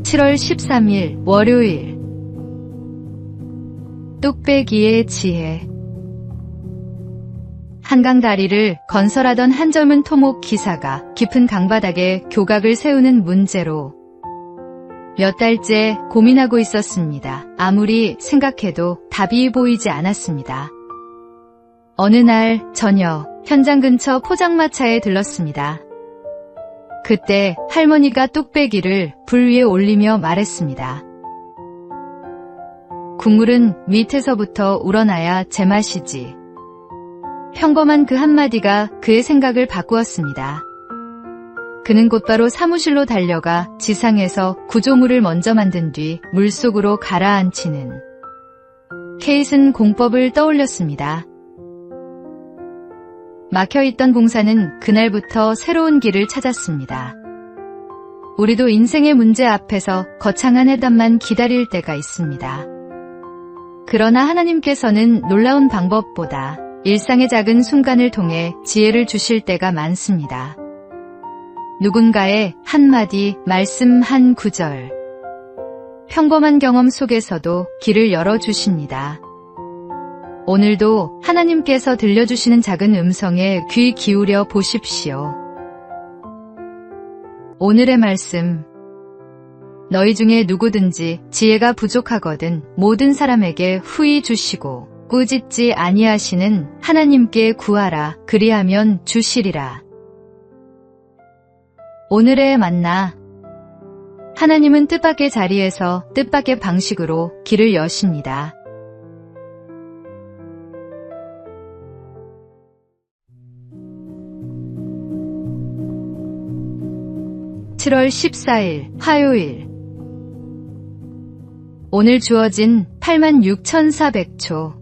7월 13일 월요일. 뚝배기의 지혜. 한강 다리를 건설하던 한 젊은 토목 기사가 깊은 강바닥에 교각을 세우는 문제로 몇 달째 고민하고 있었습니다. 아무리 생각해도 답이 보이지 않았습니다. 어느 날 저녁, 현장 근처 포장마차에 들렀습니다. 그때 할머니가 뚝배기를 불 위에 올리며 말했습니다. 국물은 밑에서부터 우러나야 제맛이지. 평범한 그 한마디가 그의 생각을 바꾸었습니다. 그는 곧바로 사무실로 달려가 지상에서 구조물을 먼저 만든 뒤 물속으로 가라앉히는 케이슨 공법을 떠올렸습니다. 막혀있던 봉사는 그날부터 새로운 길을 찾았습니다. 우리도 인생의 문제 앞에서 거창한 해답만 기다릴 때가 있습니다. 그러나 하나님께서는 놀라운 방법보다 일상의 작은 순간을 통해 지혜를 주실 때가 많습니다. 누군가의 한마디, 말씀 한 구절, 평범한 경험 속에서도 길을 열어주십니다. 오늘도 하나님께서 들려주시는 작은 음성에 귀 기울여 보십시오. 오늘의 말씀. 너희 중에 누구든지 지혜가 부족하거든 모든 사람에게 후히 주시고 꾸짖지 아니하시는 하나님께 구하라. 그리하면 주시리라. 오늘의 만나. 하나님은 뜻밖의 자리에서 뜻밖의 방식으로 길을 여십니다. (7월 14일) 화요일. 오늘 주어진 86,400초.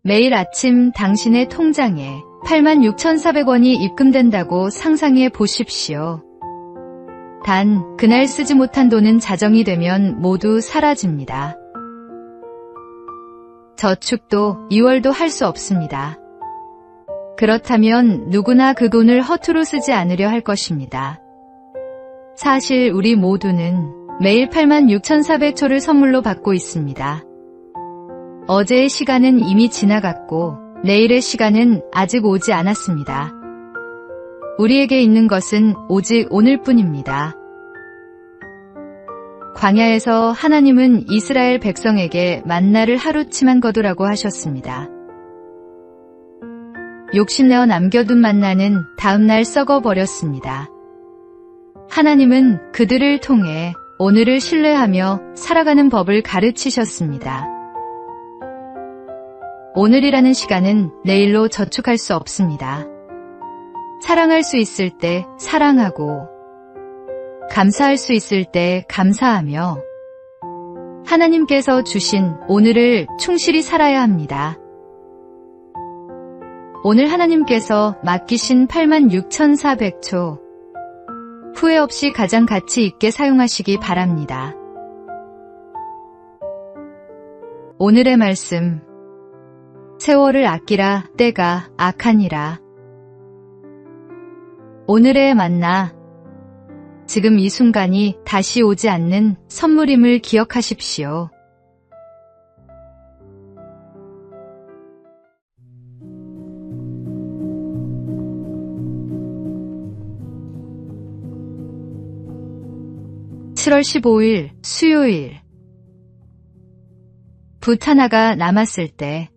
매일 아침 당신의 통장에 86,400원이 입금된다고 상상해 보십시오. 단, 그날 쓰지 못한 돈은 자정이 되면 모두 사라집니다. 저축도 2월도 할 수 없습니다. 그렇다면 누구나 그 돈을 허투루 쓰지 않으려 할 것입니다. 사실 우리 모두는 매일 86,400초를 선물로 받고 있습니다. 어제의 시간은 이미 지나갔고 내일의 시간은 아직 오지 않았습니다. 우리에게 있는 것은 오직 오늘뿐입니다. 광야에서 하나님은 이스라엘 백성에게 만나를 하루치만 거두라고 하셨습니다. 욕심내어 남겨둔 만나는 다음날 썩어버렸습니다. 하나님은 그들을 통해 오늘을 신뢰하며 살아가는 법을 가르치셨습니다. 오늘이라는 시간은 내일로 저축할 수 없습니다. 사랑할 수 있을 때 사랑하고 감사할 수 있을 때 감사하며 하나님께서 주신 오늘을 충실히 살아야 합니다. 오늘 하나님께서 맡기신 86,400초 후회 없이 가장 가치 있게 사용하시기 바랍니다. 오늘의 말씀. 세월을 아끼라. 때가 악하니라. 오늘의 만나. 지금 이 순간이 다시 오지 않는 선물임을 기억하십시오. (7월 15일) 수요일. 붓 하나가 남았을 때.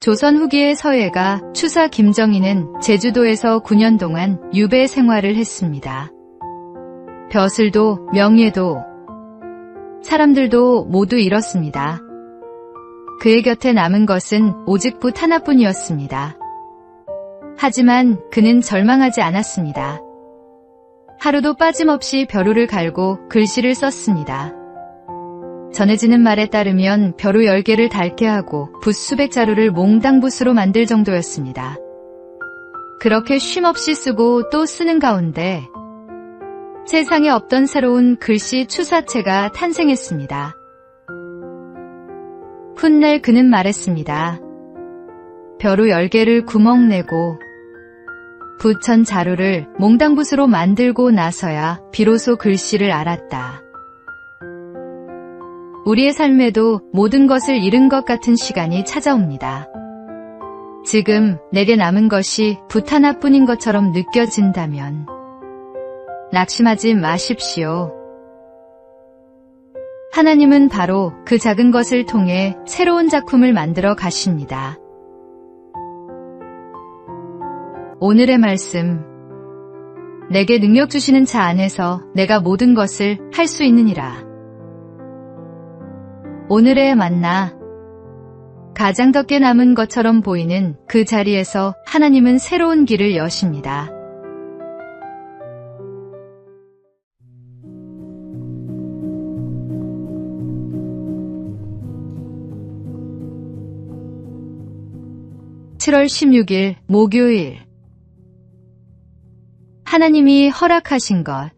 조선 후기의 서예가 추사 김정희는 제주도에서 9년 동안 유배 생활을 했습니다. 벼슬도 명예도 사람들도 모두 잃었습니다. 그의 곁에 남은 것은 오직 붓 하나뿐이었습니다. 하지만 그는 절망하지 않았습니다. 하루도 빠짐없이 벼루를 갈고 글씨를 썼습니다. 전해지는 말에 따르면 벼루 10개를 닳게 하고 붓 수백 자루를 몽당붓으로 만들 정도였습니다. 그렇게 쉼없이 쓰고 또 쓰는 가운데 세상에 없던 새로운 글씨 추사체가 탄생했습니다. 훗날 그는 말했습니다. 벼루 10개를 구멍내고 부천 자루를 몽당붓으로 만들고 나서야 비로소 글씨를 알았다. 우리의 삶에도 모든 것을 잃은 것 같은 시간이 찾아옵니다. 지금 내게 남은 것이 붓 하나뿐인 것처럼 느껴진다면 낙심하지 마십시오. 하나님은 바로 그 작은 것을 통해 새로운 작품을 만들어 가십니다. 오늘의 말씀. 내게 능력 주시는 자 안에서 내가 모든 것을 할 수 있느니라. 오늘의 만나. 가장 적게 남은 것처럼 보이는 그 자리에서 하나님은 새로운 길을 여십니다. (7월 16일) 목요일. 하나님이 허락하신 것.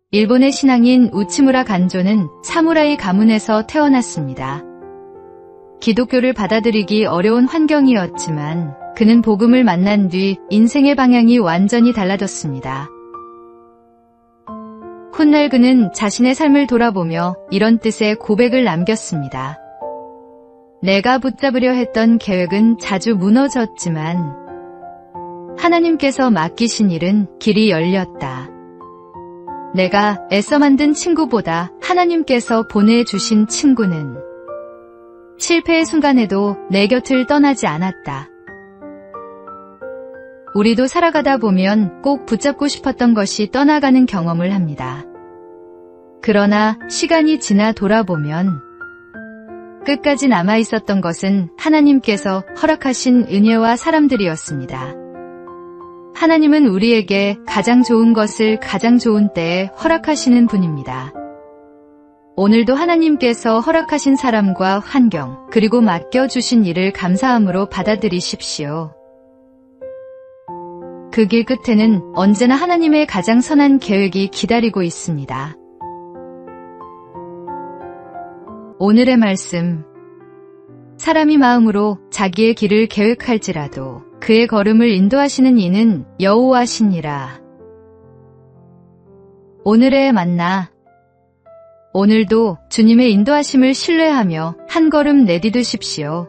일본의 신앙인 우치무라 간조는 사무라이 가문에서 태어났습니다. 기독교를 받아들이기 어려운 환경이었지만 그는 복음을 만난 뒤 인생의 방향이 완전히 달라졌습니다. 훗날 그는 자신의 삶을 돌아보며 이런 뜻의 고백을 남겼습니다. 내가 붙잡으려 했던 계획은 자주 무너졌지만 하나님께서 맡기신 일은 길이 열렸다. 내가 애써 만든 친구보다 하나님께서 보내주신 친구는 실패의 순간에도 내 곁을 떠나지 않았다. 우리도 살아가다 보면 꼭 붙잡고 싶었던 것이 떠나가는 경험을 합니다. 그러나 시간이 지나 돌아보면 끝까지 남아있었던 것은 하나님께서 허락하신 은혜와 사람들이었습니다. 하나님은 우리에게 가장 좋은 것을 가장 좋은 때에 허락하시는 분입니다. 오늘도 하나님께서 허락하신 사람과 환경, 그리고 맡겨주신 일을 감사함으로 받아들이십시오. 그 길 끝에는 언제나 하나님의 가장 선한 계획이 기다리고 있습니다. 오늘의 말씀. 사람이 마음으로 자기의 길을 계획할지라도 그의 걸음을 인도하시는 이는 여호와시니라. 오늘의 만나. 오늘도 주님의 인도하심을 신뢰하며 한 걸음 내디디십시오.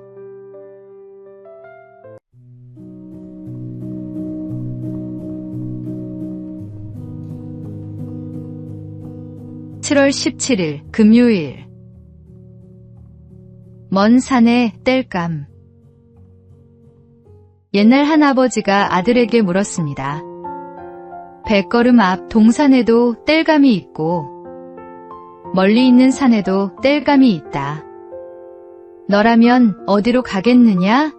(7월 17일) 금요일. 먼 산의 땔감. 옛날 한 아버지가 아들에게 물었습니다. 100걸음 앞 동산에도 땔감이 있고 멀리 있는 산에도 땔감이 있다. 너라면 어디로 가겠느냐?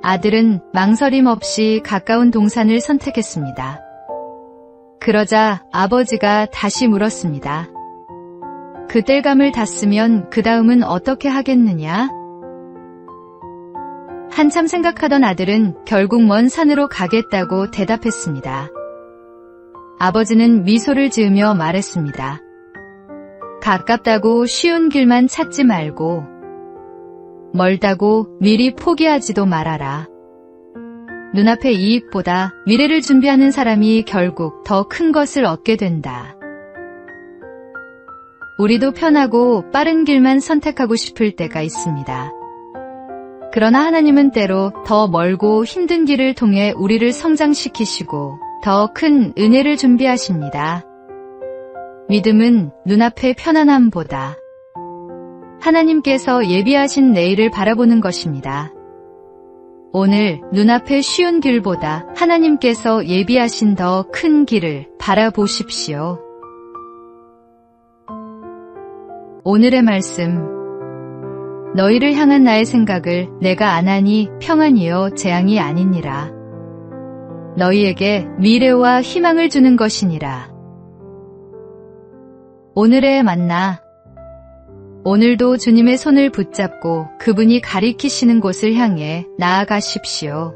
아들은 망설임 없이 가까운 동산을 선택했습니다. 그러자 아버지가 다시 물었습니다. 그 땔감을 땄으면 그 다음은 어떻게 하겠느냐? 한참 생각하던 아들은 결국 먼 산으로 가겠다고 대답했습니다. 아버지는 미소를 지으며 말했습니다. 가깝다고 쉬운 길만 찾지 말고 멀다고 미리 포기하지도 말아라. 눈앞의 이익보다 미래를 준비하는 사람이 결국 더 큰 것을 얻게 된다. 우리도 편하고 빠른 길만 선택하고 싶을 때가 있습니다. 그러나 하나님은 때로 더 멀고 힘든 길을 통해 우리를 성장시키시고 더 큰 은혜를 준비하십니다. 믿음은 눈앞의 편안함보다 하나님께서 예비하신 내일을 바라보는 것입니다. 오늘 눈앞의 쉬운 길보다 하나님께서 예비하신 더 큰 길을 바라보십시오. 오늘의 말씀. 너희를 향한 나의 생각을 내가 아나니 평안이요 재앙이 아니니라. 너희에게 미래와 희망을 주는 것이니라. 오늘의 만나. 오늘도 주님의 손을 붙잡고 그분이 가리키시는 곳을 향해 나아가십시오.